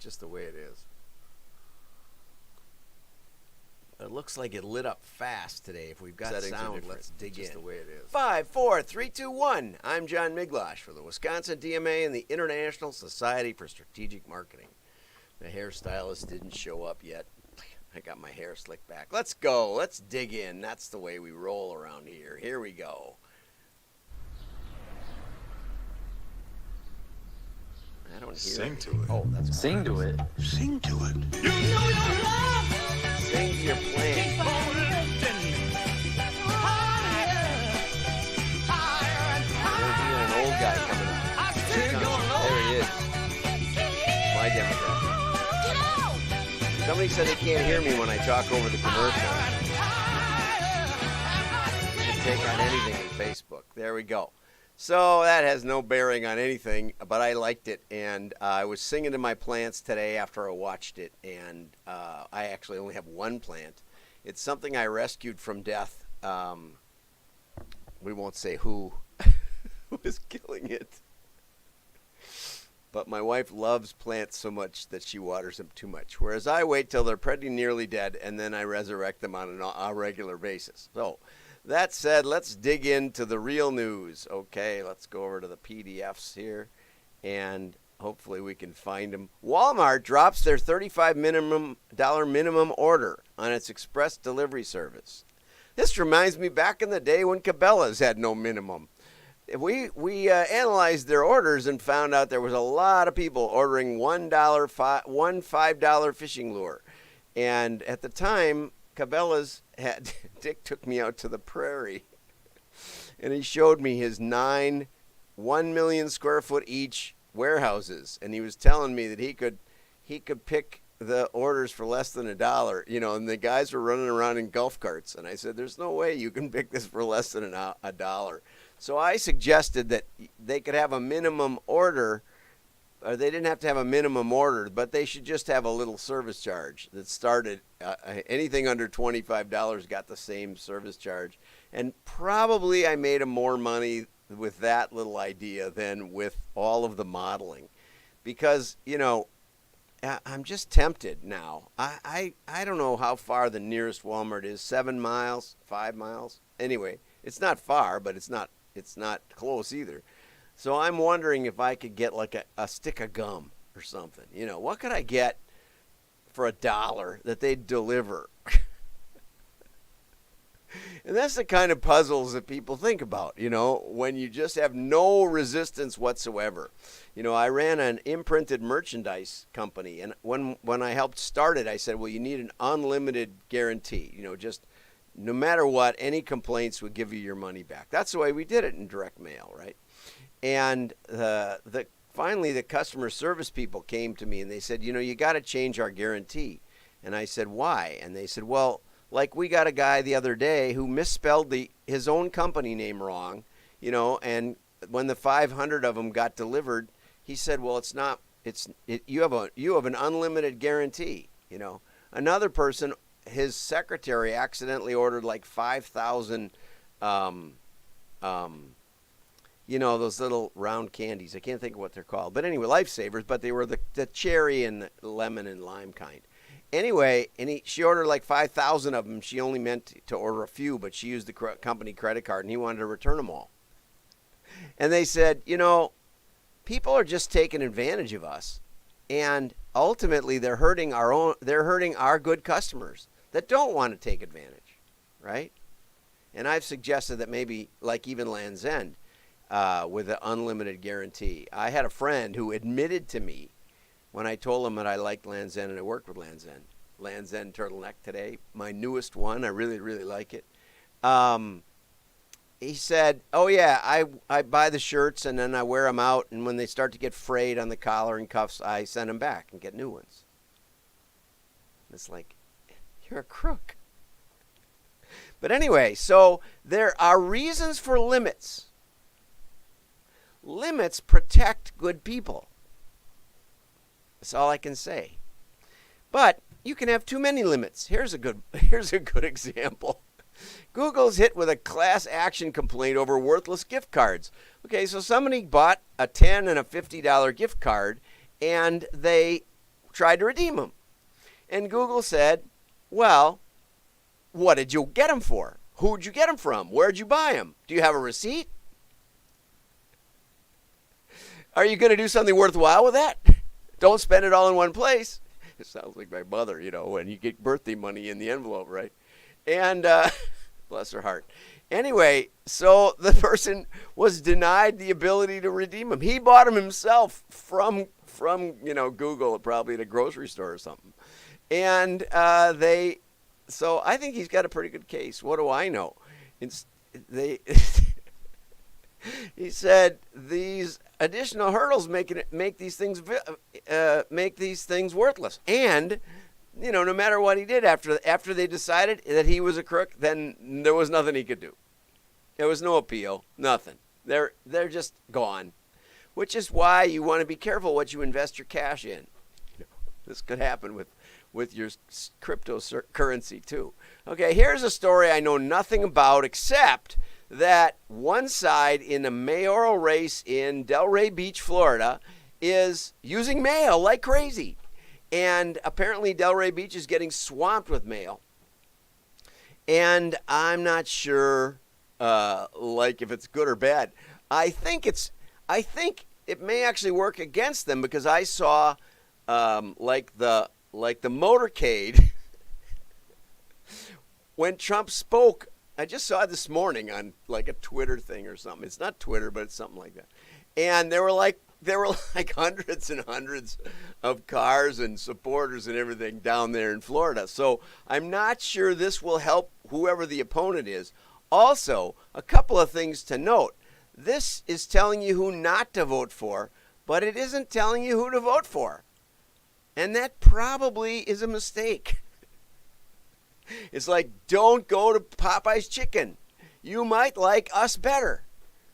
just the way it is. It looks like it lit up fast today. If we've got sound, let's dig in. Just the way it is. 5, 4, 3, 2, 1. I'm John Miglosh for the Wisconsin DMA and the International Society for Strategic Marketing. The hairstylist didn't show up yet. I got my hair slicked back. Let's go. Let's dig in. That's the way we roll around here. Here we go. I don't hear Sing it. to it. Oh, that's Sing to it. Sing to it. Sing to your plan. There's even an old guy coming up. There he is. My demographic. Somebody said they can't hear me when I talk over the commercial. You can take on anything in Facebook. There we go. So that has no bearing on anything, but I liked it, and I was singing to my plants today after I watched it, and I actually only have one plant. It's something I rescued from death. We won't say who was killing it. But my wife loves plants so much that she waters them too much, whereas I wait till they're pretty nearly dead, and then I resurrect them on a regular basis. So that said, let's dig into the real news. Okay, let's go over to the PDFs here, and hopefully we can find them. Walmart drops their $35 minimum order on its express delivery service. This reminds me back in the day when Cabela's had no minimum. We analyzed their orders and found out there was a lot of people ordering one $5 fishing lure. And at the time, Cabela's had, Dick took me out to the prairie, and he showed me his 9 1 million square foot each warehouses, and he was telling me that he could pick the orders for less than $1, and the guys were running around in golf carts, and I said, there's no way you can pick this for less than $1. So I suggested that they could have a minimum order, or they didn't have to have a minimum order, but they should just have a little service charge that started, anything under $25 got the same service charge. And probably I made more money with that little idea than with all of the modeling. Because, I'm just tempted now. I don't know how far the nearest Walmart is, 7 miles, 5 miles. Anyway, it's not far, but it's not close either. So I'm wondering if I could get like a stick of gum or something. What could I get for $1 that they'd deliver? And that's the kind of puzzles that people think about, when you just have no resistance whatsoever. I ran an imprinted merchandise company, and when I helped start it, I said, well, you need an unlimited guarantee, just no matter what, any complaints would give you your money back. That's the way we did it in direct mail, right? And finally, the customer service people came to me and they said, you got to change our guarantee. And I said, why? And they said, well, like we got a guy the other day who misspelled his own company name wrong, and when the 500 of them got delivered, he said, well, you have an unlimited guarantee. Another person, his secretary accidentally ordered like 5,000 those little round candies. I can't think of what they're called. But anyway, lifesavers, but they were the cherry and the lemon and lime kind. Anyway, she ordered like 5,000 of them. She only meant to order a few, but she used the company credit card, and he wanted to return them all. And they said, people are just taking advantage of us, and ultimately they're hurting our good customers that don't want to take advantage, right? And I've suggested that maybe like even Land's End, with an unlimited guarantee. I had a friend who admitted to me when I told him that I liked Land's End and I worked with Land's End. Land's End turtleneck today, my newest one. I really, really like it. He said, oh yeah, I buy the shirts and then I wear them out, and when they start to get frayed on the collar and cuffs, I send them back and get new ones. It's like, you're a crook. But anyway, so there are reasons for limits. Limits protect good people. That's all I can say. But you can have too many limits. Here's a good example. Google's hit with a class action complaint over worthless gift cards. Okay, so somebody bought a $10 and a $50 gift card, and they tried to redeem them. And Google said, well, what did you get them for? Who'd you get them from? Where'd you buy them? Do you have a receipt? Are you going to do something worthwhile with that? Don't spend it all in one place. It sounds like my mother, when you get birthday money in the envelope, right? And bless her heart. Anyway, so the person was denied the ability to redeem them. He bought them himself from Google, probably at a grocery store or something. And so I think he's got a pretty good case. What do I know? He said these additional hurdles make these things worthless. And no matter what he did after they decided that he was a crook, then there was nothing he could do. There was no appeal, nothing. They're just gone. Which is why you want to be careful what you invest your cash in. This could happen with your cryptocurrency too. Okay, here's a story I know nothing about except that one side in a mayoral race in Delray Beach, Florida, is using mail like crazy. And apparently Delray Beach is getting swamped with mail. And I'm not sure if it's good or bad. I think it may actually work against them because I saw like the motorcade when Trump spoke. I just saw it this morning on like a Twitter thing or something. It's not Twitter, but it's something like that. And there were like hundreds and hundreds of cars and supporters and everything down there in Florida. So I'm not sure this will help whoever the opponent is. Also, a couple of things to note. This is telling you who not to vote for, but it isn't telling you who to vote for. And that probably is a mistake. It's like, don't go to Popeye's Chicken. You might like us better.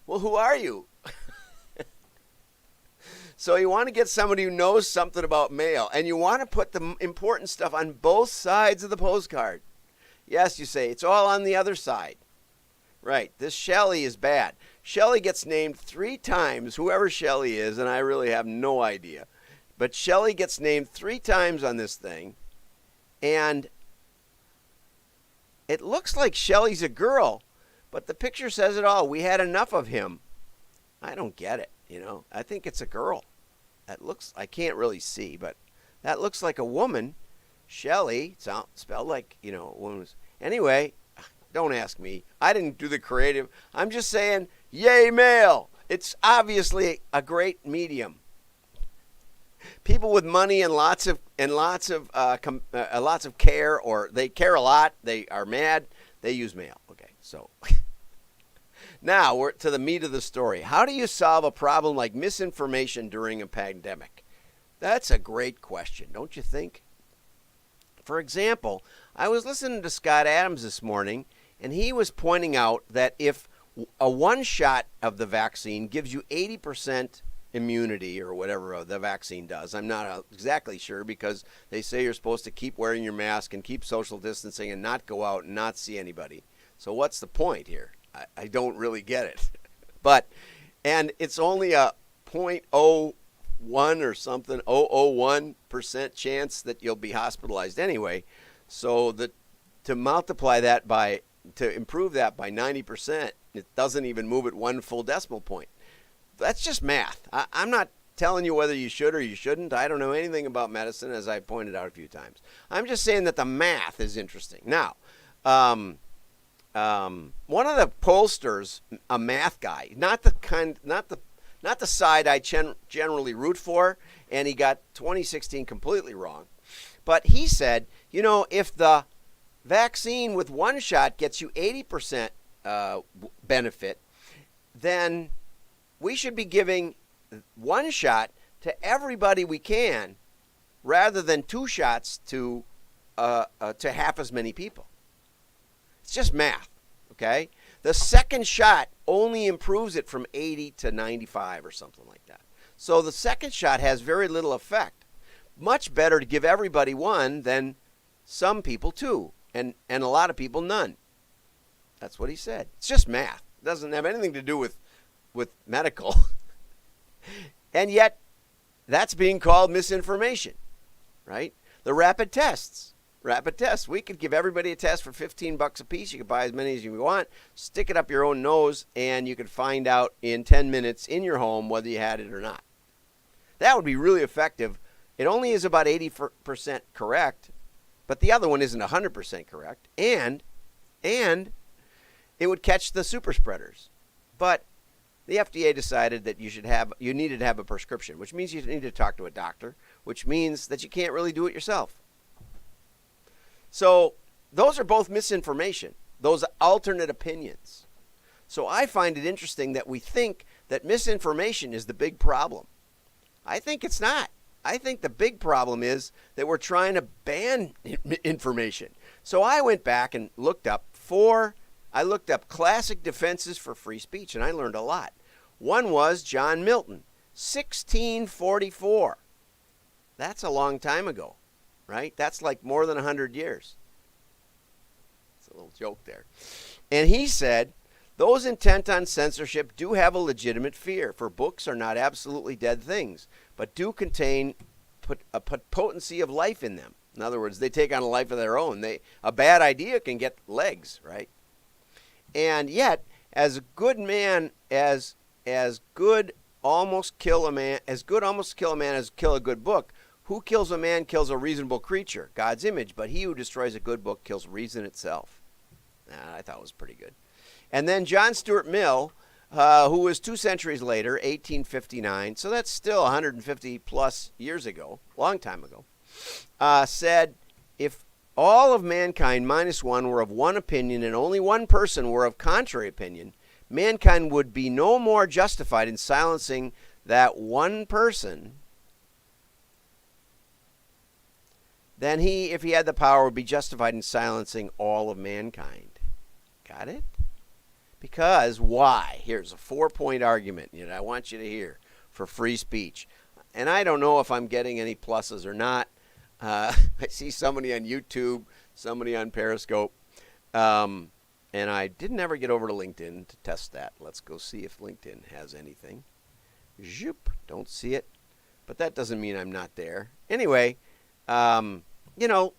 Well, who are you? So you want to get somebody who knows something about mail, and you want to put the important stuff on both sides of the postcard. Yes, you say, it's all on the other side. Right, this Shelley is bad. Shelley gets named 3 times, whoever Shelley is, and I really have no idea. But Shelley gets named 3 times on this thing, and it looks like Shelley's a girl, but the picture says it all. We had enough of him. I don't get it, I think it's a girl. I can't really see, but that looks like a woman. Shelley, spelled like, a woman. Anyway, don't ask me. I didn't do the creative. I'm just saying, yay mail. It's obviously a great medium. People with money and lots of care, or they care a lot, they are mad, they use mail. Okay, so now we're to the meat of the story. How do you solve a problem like misinformation during a pandemic? That's a great question, don't you think? For example, I was listening to Scott Adams this morning, and he was pointing out that if a one shot of the vaccine gives you 80% immunity or whatever the vaccine does. I'm not exactly sure because they say you're supposed to keep wearing your mask and keep social distancing and not go out and not see anybody. So what's the point here? I don't really get it. And it's only a 0.01 or something, 0.001% chance that you'll be hospitalized anyway. So to multiply that to improve that by 90%, it doesn't even move it 1 full decimal point. That's just math. I'm not telling you whether you should or you shouldn't. I don't know anything about medicine, as I pointed out a few times. I'm just saying that the math is interesting. Now, one of the pollsters, a math guy, not the side I generally root for, and he got 2016 completely wrong. But he said, if the vaccine with one shot gets you 80% benefit, then we should be giving one shot to everybody we can rather than 2 shots to half as many people. It's just math, okay? The second shot only improves it from 80 to 95 or something like that. So the second shot has very little effect. Much better to give everybody one than some people 2 and a lot of people none. That's what he said. It's just math. It doesn't have anything to do with medical. And yet, that's being called misinformation. right? The rapid tests. Rapid tests. We could give everybody a test for $15 a piece. You could buy as many as you want, stick it up your own nose, and you could find out in 10 minutes in your home whether you had it or not. That would be really effective. It only is about 80% correct, but the other one isn't 100% correct, and it would catch the super spreaders. But the FDA decided that you needed to have a prescription, which means you need to talk to a doctor, which means that you can't really do it yourself. So those are both misinformation, those alternate opinions. So I find it interesting that we think that misinformation is the big problem. I think it's not. I think the big problem is that we're trying to ban information. So I went back and looked up classic defenses for free speech, and I learned a lot. One was John Milton, 1644. That's a long time ago, right? That's like more than 100 years. It's a little joke there. And he said, those intent on censorship do have a legitimate fear, for books are not absolutely dead things, but do contain a potency of life in them. In other words, they take on a life of their own. A bad idea can get legs, right? And yet, as good almost kill a man as kill a good book. Who kills a man kills a reasonable creature, God's image, but he who destroys a good book kills reason itself. I thought it was pretty good. And then John Stuart Mill, who was 2 centuries later, 1859, so that's still 150 plus years ago, long time ago, said, if all of mankind minus one were of one opinion and only one person were of contrary opinion, mankind would be no more justified in silencing that one person than he, if he had the power, would be justified in silencing all of mankind. Got it? Because why? Here's a 4-point argument I want you to hear for free speech. And I don't know if I'm getting any pluses or not. I see somebody on YouTube, somebody on Periscope. And I didn't ever get over to LinkedIn to test that. Let's go see if LinkedIn has anything. Zoop, don't see it. But that doesn't mean I'm not there. Anyway, I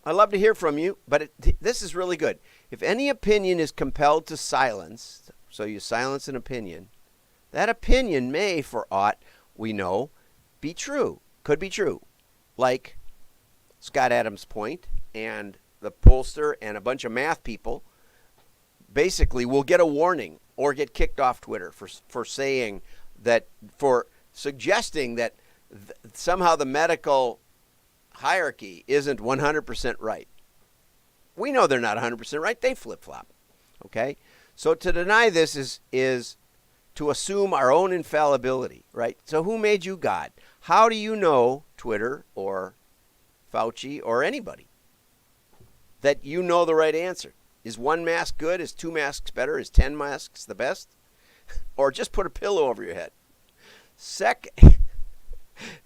love to hear from you, but this is really good. If any opinion is compelled to silence, so you silence an opinion, that opinion may, for aught we know, be true, could be true. Like Scott Adams' point, and the pollster and a bunch of math people basically will get a warning or get kicked off Twitter for saying that, for suggesting that somehow the medical hierarchy isn't 100% right. We know they're not 100% right. They flip-flop. Okay? So to deny this is to assume our own infallibility, right? So who made you God? How do you know, Twitter or Fauci or anybody, that you know the right answer? Is 1 mask good? Is 2 masks better? Is 10 masks the best? Or just put a pillow over your head.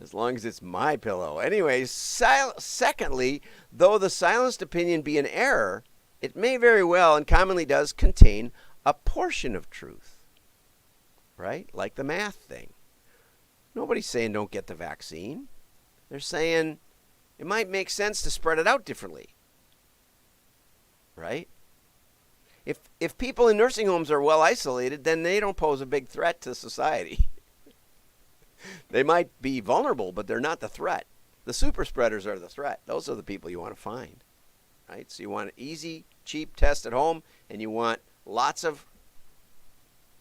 As long as it's my pillow. Anyways, secondly, though the silenced opinion be an error, it may very well, and commonly does, contain a portion of truth. Right? Like the math thing. Nobody's saying don't get the vaccine. They're saying it might make sense to spread it out differently. Right? If people in nursing homes are well isolated, then they don't pose a big threat to society. They might be vulnerable, but they're not the threat. The super spreaders are the threat. Those are the people you want to find. Right? So you want an easy, cheap test at home, and you want lots of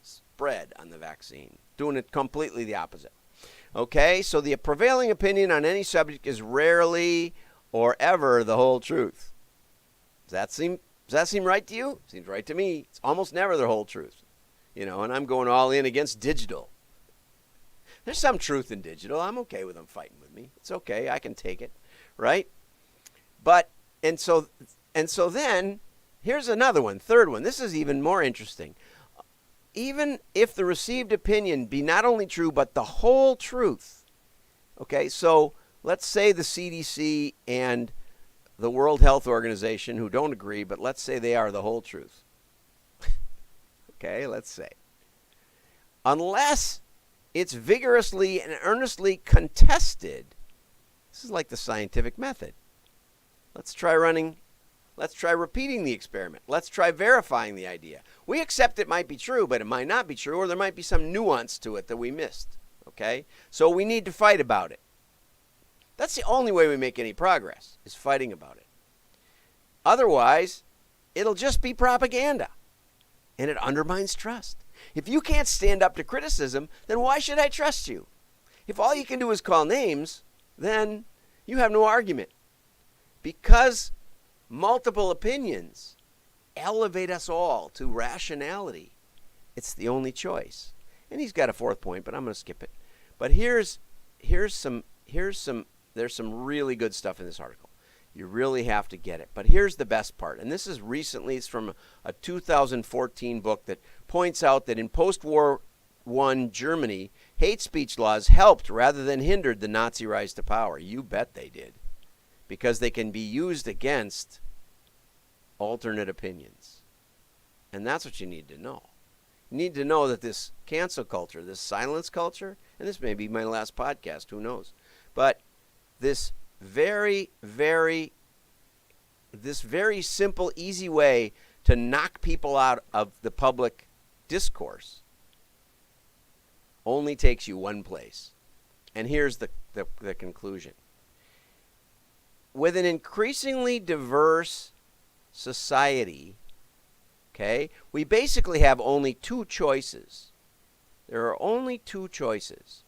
spread on the vaccine. Doing it completely the opposite. Okay, so the prevailing opinion on any subject is rarely or ever the whole truth. Does that seem right to you? Seems right to me. It's almost never the whole truth. And I'm going all in against digital. There's some truth in digital. I'm okay with them fighting with me. It's okay. I can take it, right? And so then here's another one, third one. This is even more interesting. Even if the received opinion be not only true, but the whole truth. Okay, so let's say the CDC and the World Health Organization, who don't agree, but let's say they are the whole truth. Okay, let's say. Unless it's vigorously and earnestly contested, This is like the scientific method. Let's try repeating the experiment. Let's try verifying the idea. We accept it might be true, but it might not be true, or there might be some nuance to it that we missed. Okay? So we need to fight about it. That's the only way we make any progress, is fighting about it. Otherwise, it'll just be propaganda, and it undermines trust. If you can't stand up to criticism, then why should I trust you? If all you can do is call names, then you have no argument. Because multiple opinions elevate us all to rationality, it's the only choice. And he's got a fourth point, but I'm going to skip it. But there's some really good stuff in this article. You really have to get it. But here's the best part. And this is it's from a 2014 book that points out that in post-war I Germany, hate speech laws helped rather than hindered the Nazi rise to power. You bet they did. Because they can be used against alternate opinions. And that's what you need to know. You need to know that this cancel culture, this silence culture, and this may be my last podcast, who knows, but this very simple, easy way to knock people out of the public discourse only takes you one place. And here's the conclusion. With an increasingly diverse society, okay, we basically have only two choices. There are only two choices.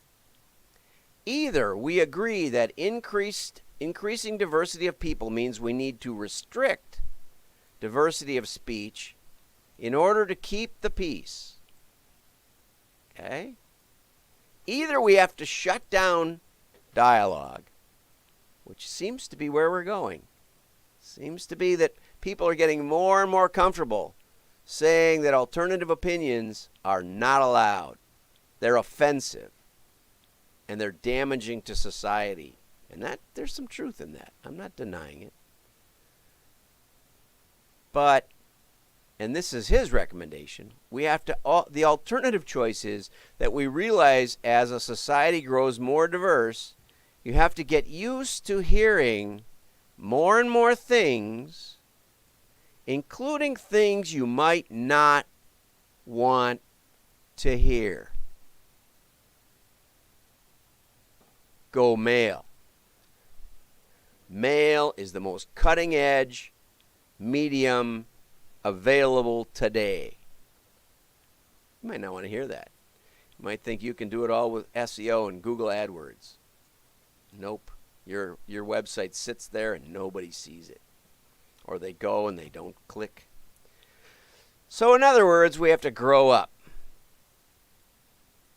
Either we agree that increasing diversity of people means we need to restrict diversity of speech in order to keep the peace. Okay? Either we have to shut down dialogue, which seems to be where we're going. Seems to be that people are getting more and more comfortable saying that alternative opinions are not allowed. They're offensive. And they're damaging to society. And that there's some truth in that. I'm not denying it. But, and this is his recommendation, we have to, the alternative choice is that we realize as a society grows more diverse, you have to get used to hearing more and more things, including things you might not want to hear. Go male. Male is the most cutting edge medium available today. You might not want to hear that. You might think you can do it all with SEO and Google AdWords. Nope. Your website sits there and nobody sees it. Or they go and they don't click. So in other words, we have to grow up.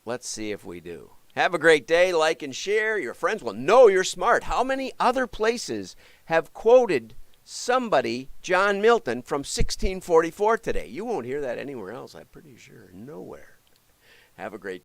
Let's see if we do. Have a great day. Like and share. Your friends will know you're smart. How many other places have quoted somebody, John Milton, from 1644 today? You won't hear that anywhere else, I'm pretty sure. Nowhere. Have a great day.